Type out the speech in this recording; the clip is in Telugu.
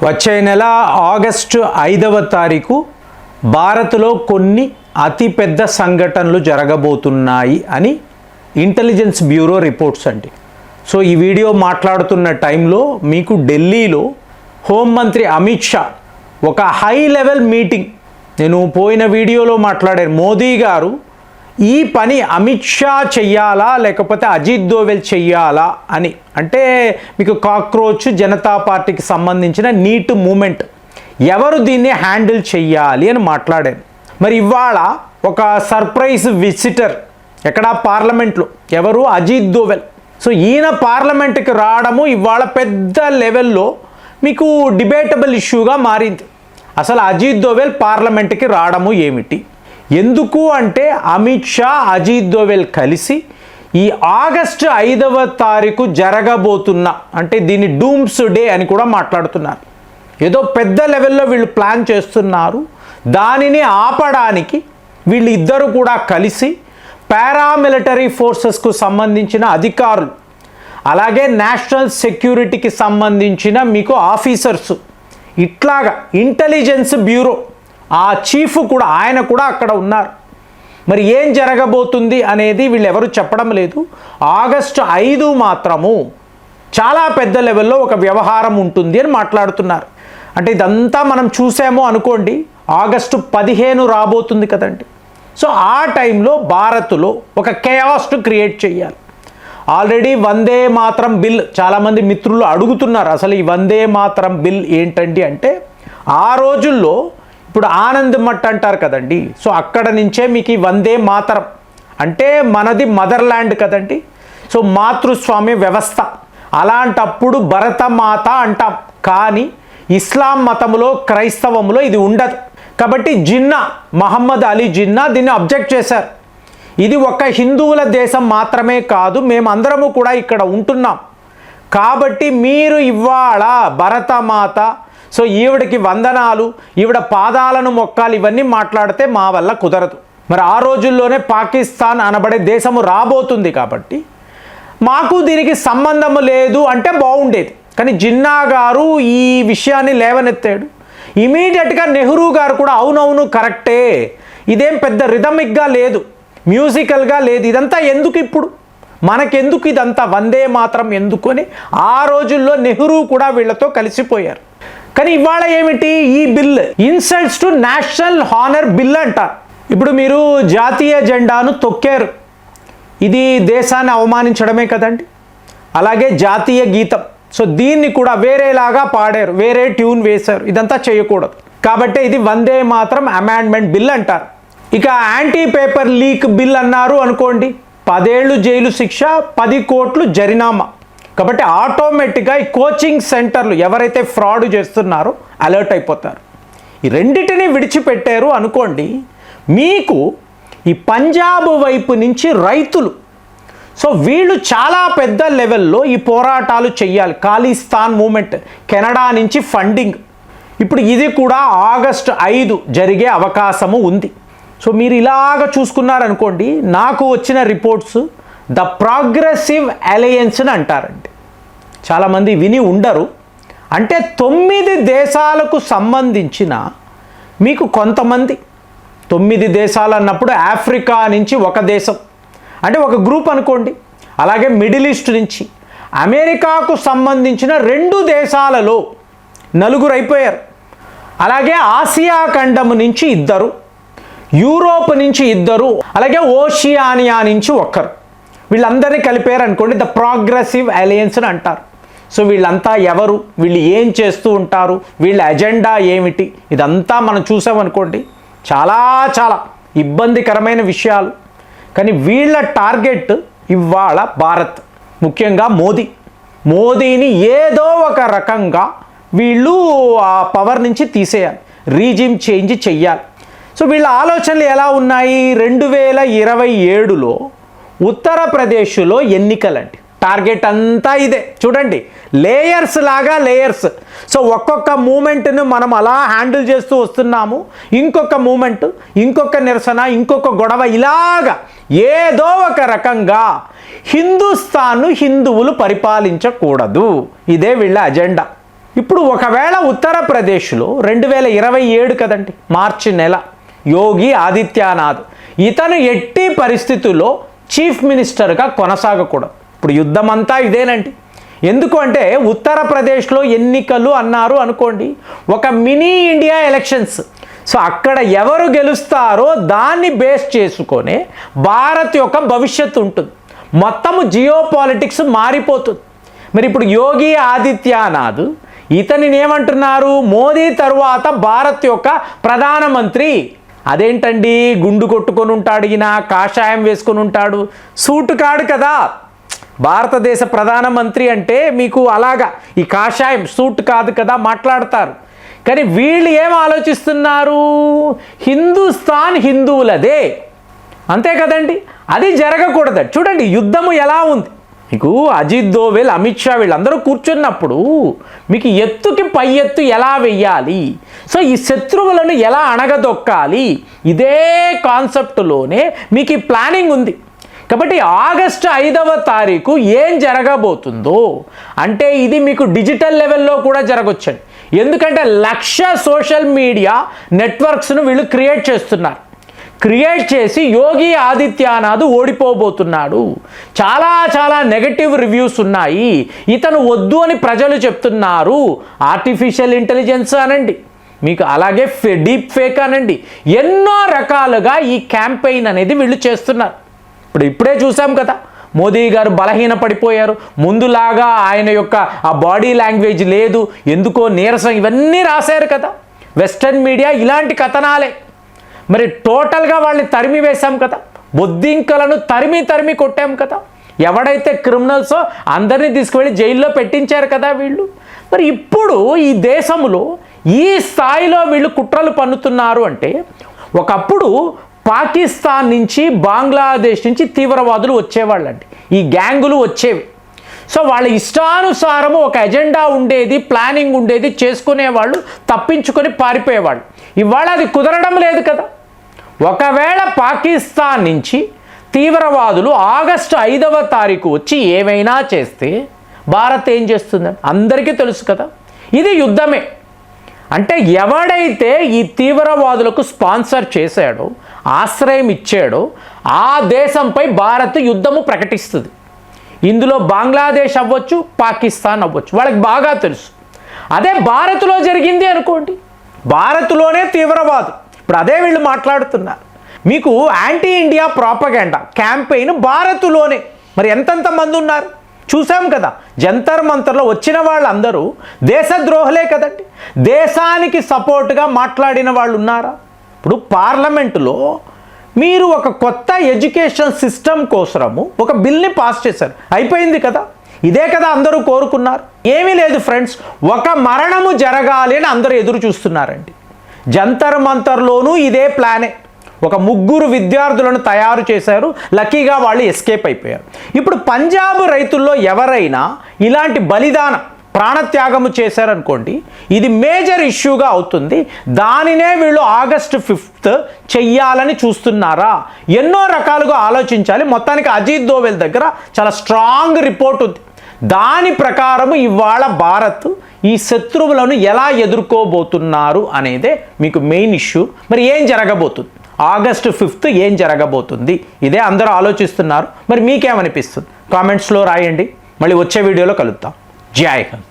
వచ్చే నెల ఆగస్టు 5వ తారీఖు భారత్లో కొన్ని అతిపెద్ద సంఘటనలు జరగబోతున్నాయి అని ఇంటెలిజెన్స్ బ్యూరో రిపోర్ట్స్ అండి. సో ఈ వీడియో మాట్లాడుతున్న టైంలో మీకు ఢిల్లీలో హోంమంత్రి అమిత్ షా ఒక హై లెవెల్ మీటింగ్, నేను పోయిన వీడియోలో మాట్లాడాను, మోదీ గారు ఈ పని అమిత్ షా చెయ్యాలా లేకపోతే అజిత్ దోవెల్ చెయ్యాలా అని, అంటే మీకు కాక్రోచ్ జనతా పార్టీకి సంబంధించిన నీట్ మూమెంట్ ఎవరు దీన్ని హ్యాండిల్ చెయ్యాలి అని మాట్లాడాను. మరి ఇవాళ ఒక సర్ప్రైజ్ విజిటర్ ఎక్కడ పార్లమెంట్లో, ఎవరు? అజిత్ దోవెల్. సో ఈయన పార్లమెంట్కి రావడము ఇవాళ పెద్ద లెవెల్లో మీకు డిబేటబుల్ ఇష్యూగా మారింది. అసలు అజిత్ దోవెల్ పార్లమెంట్కి రావడము ఏమిటి, ఎందుకు అంటే అమిత్ షా అజిత్ దోవెల్ కలిసి ఈ ఆగస్టు 5వ తారీఖు జరగబోతున్న, అంటే దీన్ని డూమ్స్ డే అని కూడా మాట్లాడుతున్నారు. ఏదో పెద్ద లెవెల్లో వీళ్ళు ప్లాన్ చేస్తున్నారు. దానిని ఆపడానికి వీళ్ళు ఇద్దరు కూడా కలిసి పారామిలిటరీ ఫోర్సెస్కు సంబంధించిన అధికారులు, అలాగే నేషనల్ సెక్యూరిటీకి సంబంధించిన మీకు ఆఫీసర్స్, ఇట్లాగా ఇంటెలిజెన్స్ బ్యూరో ఆ చీఫ్ కూడా, ఆయన కూడా అక్కడ ఉన్నారు. మరి ఏం జరగబోతుంది అనేది వీళ్ళు ఎవరు చెప్పడం లేదు. ఆగస్టు 5 మాత్రము చాలా పెద్ద లెవెల్లో ఒక వ్యవహారం ఉంటుంది అని మాట్లాడుతున్నారు. అంటే ఇదంతా మనం చూసామో అనుకోండి, ఆగస్టు 15 రాబోతుంది కదండి. సో ఆ టైంలో భారత్లో ఒక కేయాస్ను క్రియేట్ చేయాలి. ఆల్రెడీ వందే మాతరం బిల్ చాలామంది మిత్రులు అడుగుతున్నారు, అసలు ఈ వందే మాతరం బిల్ ఏంటండి అంటే, ఆ రోజుల్లో ఇప్పుడు ఆనంద్ మట్ అంటారు కదండి, సో అక్కడ నుంచే మీకు ఈ వందే మాతరం అంటే మనది మదర్ల్యాండ్ కదండి, సో మాతృస్వామ్య వ్యవస్థ. అలాంటప్పుడు భరతమాత అంటాం, కానీ ఇస్లాం మతంలో క్రైస్తవంలో ఇది ఉండదు. కాబట్టి జిన్నా, మహమ్మద్ అలీ జిన్నా దీన్ని అబ్జెక్ట్ చేశారు. ఇది ఒక హిందువుల దేశం మాత్రమే కాదు, మేమందరము కూడా ఇక్కడ ఉంటున్నాం, కాబట్టి మీరు ఇవాళ భరతమాత, సో ఈవిడికి వందనాలు, ఈవిడ పాదాలను మొక్కాలి, ఇవన్నీ మాట్లాడితే మా వల్ల కుదరదు. మరి ఆ రోజుల్లోనే పాకిస్తాన్ అనబడే దేశము రాబోతుంది, కాబట్టి మాకు దీనికి సంబంధము లేదు అంటే బాగుండేది. కానీ జిన్నా గారు ఈ విషయాన్ని లేవనెత్తాడు. ఇమీడియట్గా నెహ్రూ గారు కూడా అవునవును కరెక్టే, ఇదేం పెద్ద రిథమిక్గా లేదు, మ్యూజికల్గా లేదు, ఇదంతా ఎందుకు ఇప్పుడు, మనకెందుకు ఇదంతా, వందే మాత్రం ఎందుకు అని ఆ రోజుల్లో నెహ్రూ కూడా వీళ్ళతో కలిసిపోయారు. కానీ ఇవాళ ఏమిటి, ఈ bill insults to national honour bill అంటారు. ఇప్పుడు మీరు జాతీయ జెండాను తొక్కారు, ఇది దేశాన్ని అవమానించడమే కదండి. అలాగే జాతీయ గీతం, సో దీన్ని కూడా వేరేలాగా పాడారు, వేరే ట్యూన్ వేశారు, ఇదంతా చేయకూడదు. కాబట్టి ఇది వందే మాత్రం అమెండ్మెంట్ బిల్ అంటారు. ఇక యాంటీ పేపర్ లీక్ బిల్ అన్నారు అనుకోండి, 10 ఏళ్ళు జైలు శిక్ష, 10 కోట్లు జరినామా. కాబట్టి ఆటోమేటిక్గా ఈ కోచింగ్ సెంటర్లు ఎవరైతే ఫ్రాడ్ చేస్తున్నారో అలర్ట్ అయిపోతారు. ఈ రెండిటిని విడిచిపెట్టారు అనుకోండి, మీకు ఈ పంజాబ్ వైపు నుంచి రైతులు, సో వీళ్ళు చాలా పెద్ద లెవెల్లో ఈ పోరాటాలు చెయ్యాలి. ఖాళీస్థాన్ మూమెంట్, కెనడా నుంచి ఫండింగ్, ఇప్పుడు ఇది కూడా ఆగస్టు 5 జరిగే అవకాశము ఉంది. సో మీరు ఇలాగ చూసుకున్నారనుకోండి, నాకు వచ్చిన రిపోర్ట్స్ ద ప్రోగ్రెసివ్ అలయన్స్ అని అంటారండి. చాలామంది విని ఉండరు. అంటే 9 దేశాలకు సంబంధించిన మీకు కొంతమంది, 9 దేశాలు అన్నప్పుడు ఆఫ్రికా నుంచి ఒక దేశం అంటే ఒక గ్రూప్ అనుకోండి, అలాగే మిడిల్ ఈస్ట్ నుంచి అమెరికాకు సంబంధించిన 2 దేశాలలో 4 అయిపోయారు, అలాగే ఆసియా ఖండం నుంచి 2, యూరోప్ నుంచి 2, అలాగే ఓషియానియా నుంచి 1. వీళ్ళందరినీ కలిపారు అనుకోండి, ద ప్రోగ్రెసివ్ అలయన్స్ అని అంటారు. సో వీళ్ళంతా ఎవరు, వీళ్ళు ఏం చేస్తూ ఉంటారు, వీళ్ళ ఎజెండా ఏమిటి, ఇదంతా మనం చూసామనుకోండి, చాలా చాలా ఇబ్బందికరమైన విషయాలు. కానీ వీళ్ళ టార్గెట్ ఇవాళ భారత్, ముఖ్యంగా మోదీని ఏదో ఒక రకంగా వీళ్ళు ఆ పవర్ నుంచి తీసేయాలి, రీజిమ్ చేంజ్ చెయ్యాలి. సో వీళ్ళ ఆలోచనలు ఎలా ఉన్నాయి, 2027లో ఉత్తరప్రదేశ్లో ఎన్నికలండి, టార్గెట్ అంతా ఇదే. చూడండి, లేయర్స్ లాగా లేయర్స్. సో ఒక్కొక్క మూమెంట్ను మనం అలా హ్యాండిల్ చేస్తూ వస్తున్నాము, ఇంకొక మూమెంట్, ఇంకొక నిరసన, ఇంకొక గొడవ, ఇలాగా ఏదో ఒక రకంగా హిందుస్థాన్ను హిందువులు పరిపాలించకూడదు, ఇదే వీళ్ళ అజెండా. ఇప్పుడు ఒకవేళ ఉత్తరప్రదేశ్లో 2027 కదండి, మార్చి నెల, యోగి ఆదిత్యనాథ్ ఇతను ఎట్టి పరిస్థితుల్లో చీఫ్ మినిస్టర్గా కొనసాగకూడదు. ఇప్పుడు యుద్ధం అంతా ఇదేనండి. ఎందుకు అంటే ఉత్తరప్రదేశ్లో ఎన్నికలు అన్నారు అనుకోండి, ఒక మినీ ఇండియా ఎలక్షన్స్. సో అక్కడ ఎవరు గెలుస్తారో దాన్ని బేస్ చేసుకొనే భారత్ యొక్క భవిష్యత్తు ఉంటుంది. మొత్తము జియో పాలిటిక్స్ మారిపోతుంది. మరి ఇప్పుడు యోగి ఆదిత్యనాథ్ ఇతనిని ఏమంటున్నారు, మోదీ తరువాత భారత్ యొక్క ప్రధానమంత్రి. అదేంటండి, గుండు కొట్టుకొని ఉంటాడు, ఈయన కాషాయం వేసుకొని ఉంటాడు, సూటు కాడు కదా. భారతదేశ ప్రధానమంత్రి అంటే మీకు అలాగా ఈ కాషాయం సూట్ కాదు కదా మాట్లాడతారు. కానీ వీళ్ళు ఏం ఆలోచిస్తున్నారు, హిందుస్థాన్ హిందువులదే, అంతే కదండి. అది జరగకూడదు. చూడండి యుద్ధము ఎలా ఉంది. మీకు అజిత్ దోవెల్, అమిత్ షా వీళ్ళందరూ కూర్చున్నప్పుడు మీకు ఎత్తుకి పై ఎత్తు ఎలా వెయ్యాలి, సో ఈ శత్రువులను ఎలా అణగదొక్కాలి, ఇదే కాన్సెప్ట్లోనే మీకు ఈ ప్లానింగ్ ఉంది. కాబట్టి ఆగస్టు 5వ తారీఖు ఏం జరగబోతుందో అంటే ఇది మీకు డిజిటల్ లెవెల్లో కూడా జరగొచ్చండి. ఎందుకంటే 1,00,000 సోషల్ మీడియా నెట్వర్క్స్ను వీళ్ళు క్రియేట్ చేస్తున్నారు. క్రియేట్ చేసి యోగి ఆదిత్యనాథ్ ఓడిపోబోతున్నాడు, చాలా నెగటివ్ రివ్యూస్ ఉన్నాయి, ఇతను వద్దు అని ప్రజలు చెప్తున్నారు. ఆర్టిఫిషియల్ ఇంటెలిజెన్స్ అనండి, మీకు అలాగే డీప్ ఫేక్ అనండి, ఎన్నో రకాలుగా ఈ క్యాంపెయిన్ అనేది వీళ్ళు చేస్తున్నారు. ఇప్పుడే చూసాం కదా, మోదీ గారు బలహీన పడిపోయారు, ముందులాగా ఆయన యొక్క ఆ బాడీ లాంగ్వేజ్ లేదు, ఎందుకో నీరసం, ఇవన్నీ రాశారు కదా వెస్టర్న్ మీడియా. ఇలాంటి కథనాలే. మరి టోటల్గా వాళ్ళని తరిమి వేశాం కదా, బొద్దింకలను తరిమి కొట్టాం కదా. ఎవడైతే క్రిమినల్సో అందరినీ తీసుకువెళ్ళి జైల్లో పెట్టించారు కదా వీళ్ళు. మరి ఇప్పుడు ఈ దేశంలో ఈ స్థాయిలో వీళ్ళు కుట్రలు పన్నుతున్నారు అంటే, ఒకప్పుడు పాకిస్తాన్ నుంచి, బంగ్లాదేశ్ నుంచి తీవ్రవాదులు వచ్చేవాళ్ళండి, ఈ గ్యాంగులు వచ్చేవి. సో వాళ్ళ ఇష్టానుసారము ఒక ఎజెండా ఉండేది, ప్లానింగ్ ఉండేది, చేసుకునేవాళ్ళు, తప్పించుకొని పారిపోయేవాళ్ళు. ఇవాళ అది కుదరడం లేదు కదా. ఒకవేళ పాకిస్తాన్ నుంచి తీవ్రవాదులు ఆగస్టు 5వ తారీఖు వచ్చి ఏమైనా చేస్తే భారత్ ఏం చేస్తుందని అందరికీ తెలుసు కదా. ఇది యుద్ధమే. అంటే ఎవడైతే ఈ తీవ్రవాదులకు స్పాన్సర్ చేశాడో, ఆశ్రయం ఇచ్చాడో, ఆ దేశంపై భారత్ యుద్ధము ప్రకటిస్తుంది. ఇందులో బంగ్లాదేశ్ అవ్వచ్చు, పాకిస్తాన్ అవ్వచ్చు, వాళ్ళకి బాగా తెలుసు. అదే భారత్లో జరిగింది అనుకోండి, భారత్లోనే తీవ్రవాదు. ఇప్పుడు అదే వీళ్ళు మాట్లాడుతున్నారు. మీకు యాంటీ ఇండియా ప్రాపగెండా క్యాంపెయిన్ భారత్లోనే. మరి ఎంతెంత మంది ఉన్నారు చూసాం కదా. జంతర్ మంతర్లో వచ్చిన వాళ్ళందరూ దేశద్రోహులే కదండి. దేశానికి సపోర్ట్గా మాట్లాడిన వాళ్ళు ఉన్నారా? ఇప్పుడు పార్లమెంటులో మీరు ఒక కొత్త ఎడ్యుకేషన్ సిస్టమ్ కోసము ఒక బిల్ని పాస్ చేశారు, అయిపోయింది కదా. ఇదే కదా అందరూ కోరుకున్నారు. ఏమీ లేదు ఫ్రెండ్స్, ఒక మరణము జరగాలి అని అందరూ ఎదురు చూస్తున్నారండి. జంతర్ మంతర్లోనూ ఇదే ప్లానే. ఒక 3 విద్యార్థులను తయారు చేశారు, లక్కీగా వాళ్ళు ఎస్కేప్ అయిపోయారు. ఇప్పుడు పంజాబ్ రైతుల్లో ఎవరైనా ఇలాంటి బలిదానం, ప్రాణత్యాగము చేశారనుకోండి, ఇది మేజర్ ఇష్యూగా అవుతుంది. దానినే వీళ్ళు ఆగస్టు 5th చెయ్యాలని చూస్తున్నారా? ఎన్నో రకాలుగా ఆలోచించాలి. మొత్తానికి అజిత్ దోవెల్ దగ్గర చాలా స్ట్రాంగ్ రిపోర్ట్ ఉంది. దాని ప్రకారం ఇవాళ భారత్ ఈ శత్రువులను ఎలా ఎదుర్కోబోతున్నారు అనేదే మీకు మెయిన్ ఇష్యూ. మరి ఏం జరగబోతుంది, ఆగస్టు 5th ఏం జరగబోతుంది, ఇదే అందరూ ఆలోచిస్తున్నారు. మరి మీకేమనిపిస్తుంది కామెంట్స్లో రాయండి. మళ్ళీ వచ్చే వీడియోలో కలుద్దాం. జై హింద్.